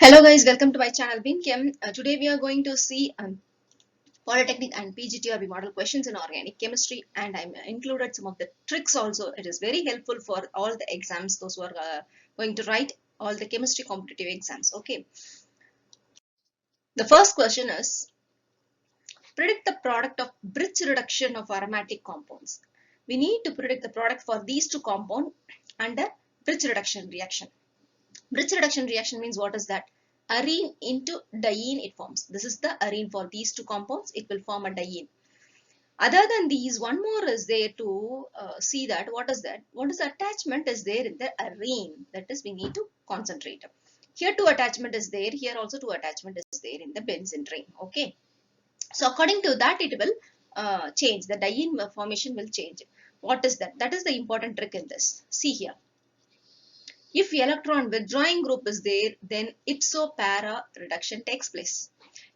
Hello guys, welcome to my channel Chem. Today we are going to see Polytechnic and PGTRB model questions in organic chemistry, and I'm included some of the tricks also. It is very helpful for all the exams, those who are going to write all the chemistry competitive exams. Okay, the first question is predict the product of bridge reduction of aromatic compounds. We need to predict the product for these two compounds under bridge reduction reaction. Bridge reduction reaction means what is that? Arene into diene it forms. This is the arene for these two compounds. It will form a diene. Other than these, one more is there to see that. What is that? What is the attachment is there in the arene? That is, we need to concentrate. Here two attachment is there. Here also two attachment is there in the benzene ring. Okay. So according to that, it will change. The diene formation will change. What is that? That is the important trick in this. See here. If electron withdrawing group is there, then ipso-para reduction takes place.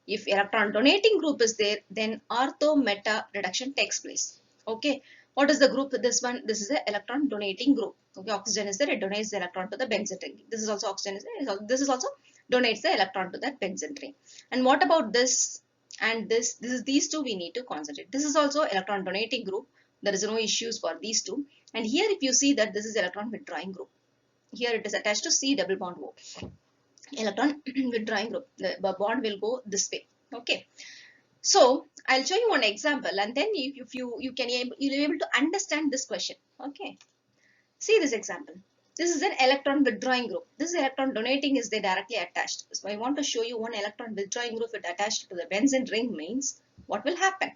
If electron donating group is there, then ortho-meta reduction takes place. Okay. What is the group? This one, this is the electron donating group. Okay, oxygen is there, it donates the electron to the benzene ring. This is also oxygen is there, this is also donates the electron to that benzene ring. And what about this and this? This is these two we need to concentrate. This is also electron donating group. There is no issues for these two. And here if you see that this is electron withdrawing group. Here it is attached to C double bond O. Electron withdrawing group. The bond will go this way. Okay. So I'll show you one example, and then if you'll be able to understand this question. Okay. See this example. This is an electron withdrawing group. This electron donating is there directly attached. So I want to show you one electron withdrawing group it attached to the benzene ring means what will happen.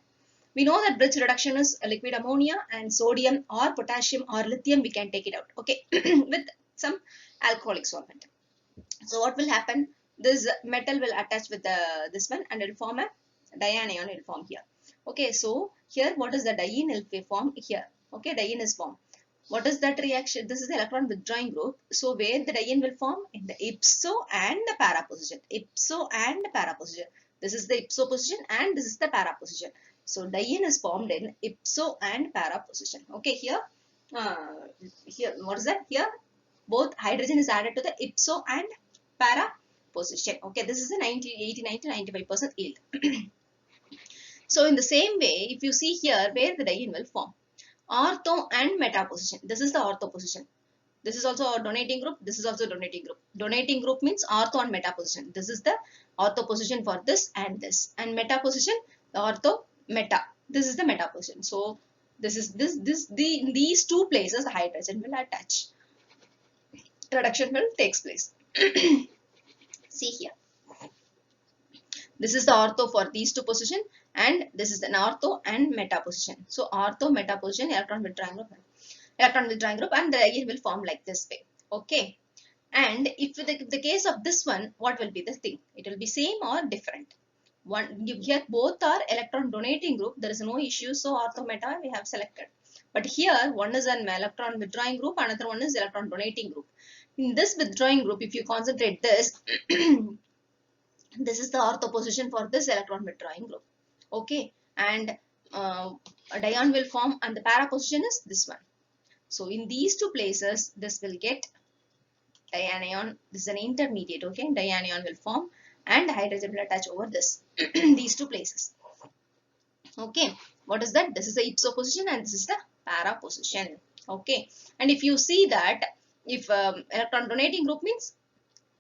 We know that bridge reduction is liquid ammonia and sodium or potassium or lithium. We can take it out. Okay. With some alcoholic solvent. So what will happen? This metal will attach with this one and it will form a dianion. It will form here. Okay, so here what is the diene? It will form here. Okay, diene is formed. What is that reaction? This is the electron withdrawing group. So where the diene will form? In the ipso and the para position. Ipso and para position. This is the ipso position and this is the para position. So diene is formed in ipso and para position. Okay, here what is that? Here both hydrogen is added to the ipso and para position. Okay, this is a 89 to 95% yield. So in the same way, if you see here where the diene will form, ortho and meta position. This is the ortho position. This is also a donating group. This is also a donating group. Donating group means ortho and meta position. This is the ortho position for this and this. And meta position, the ortho meta. This is the meta position. So this is these two places the hydrogen will attach. Reduction will takes place. See here. This is the ortho for these two position and this is an ortho and meta position. So ortho meta position electron withdrawing group and the diene will form like this way. Okay. And if the case of this one, what will be the thing? It will be same or different. One here both are electron donating group. There is no issue. So ortho meta we have selected. But here one is an electron withdrawing group, another one is electron donating group. In this withdrawing group, if you concentrate this, this is the ortho position for this electron withdrawing group. Okay, and a diene will form and the para position is this one. So in these two places, this will get dianion. This is an intermediate. Okay, dianion will form and hydrogen will attach over this. These two places. Okay, what is that? This is the ipso position and this is the para position. Okay, and if you see that if electron donating group means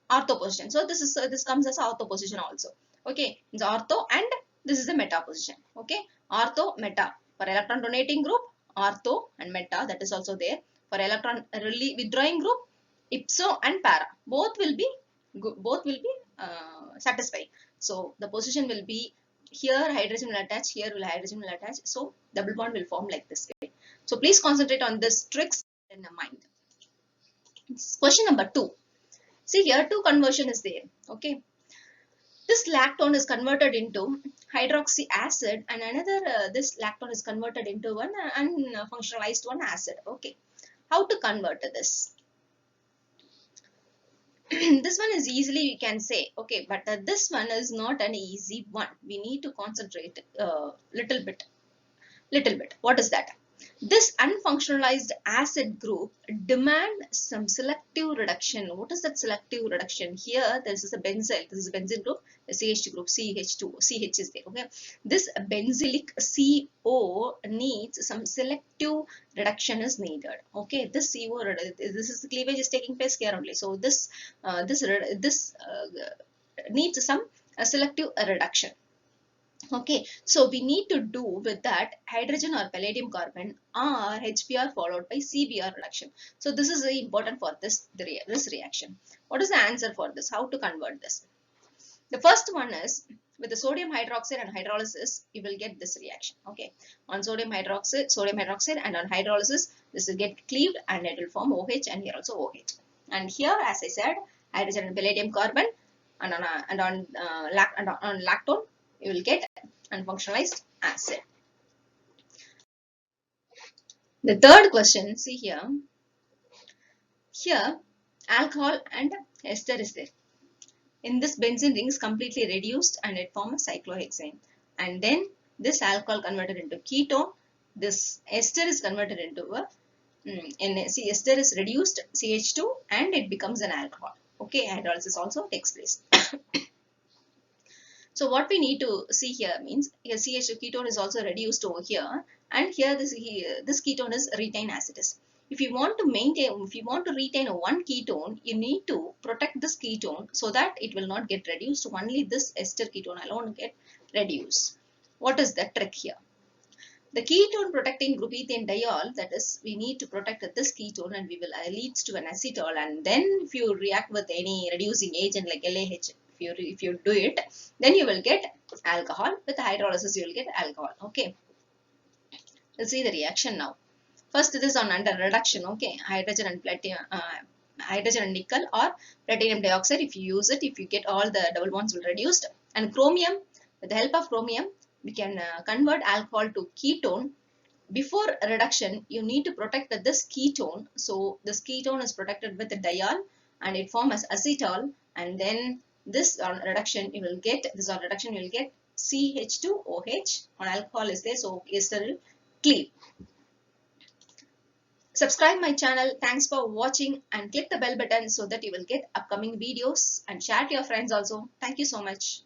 ortho position, so this comes as ortho position also. Okay, it's ortho and this is the meta position. Okay, ortho meta for electron donating group, ortho and meta, that is also there. For electron withdrawing group, ipso and para both will be satisfied. So the position will be here hydrogen will attach, here hydrogen will attach. So double bond will form like this way. So please concentrate on this tricks in your mind. Question number 2. See here two conversion is there. Okay. This lactone is converted into hydroxy acid and another this lactone is converted into one unfunctionalized one acid. Okay. How to convert this? This one is easily we can say. Okay. But this one is not an easy one. We need to concentrate little bit. What is that? This unfunctionalized acid group demand some selective reduction. What is that selective reduction? Here, this is a benzyl. This is a benzene group. The CH2 group, CH2, CH is there. Okay. This benzylic CO needs some selective reduction is needed. Okay. This CO, this is the cleavage is taking place here only. So this needs some selective reduction. Okay, so we need to do with that hydrogen or palladium carbon or HBr followed by CBr reduction. So this is very important for this reaction. What is the answer for this? How to convert this? The first one is with the sodium hydroxide and hydrolysis, you will get this reaction. Okay, on sodium hydroxide and on hydrolysis, this will get cleaved and it will form OH and here also OH. And here, as I said, hydrogen and palladium carbon and on lactone, you will get unfunctionalized acid. The third question, see here. Here, alcohol and ester is there. In this, benzene ring is completely reduced and it forms a cyclohexane. And then this alcohol converted into ketone. This ester is converted into a ester is reduced CH2 and it becomes an alcohol. Okay, hydrolysis also takes place. So what we need to see here means here CH2 ketone is also reduced over here, and here this ketone is retained as it is. If you want to retain one ketone, you need to protect this ketone so that it will not get reduced. Only this ester ketone alone get reduced. What is the trick here? The ketone protecting group ethane diol, that is, we need to protect this ketone and we will leads to an acetal, and then if you react with any reducing agent like LAH, if you do it, then you will get alcohol. With hydrolysis, you will get alcohol. Okay. Let's see the reaction now. First, this is on under reduction. Okay, hydrogen and platinum, hydrogen and nickel or platinum dioxide. If you use it, if you get all the double bonds will reduced, and chromium. With the help of chromium, we can convert alcohol to ketone. Before reduction, you need to protect this ketone. So this ketone is protected with the diol and it forms as acetal, and then this on reduction you will get CH2OH. On alcohol is there, so ester will cleave. Subscribe my channel. Thanks for watching and click the bell button so that you will get upcoming videos, and share to your friends also. Thank you so much.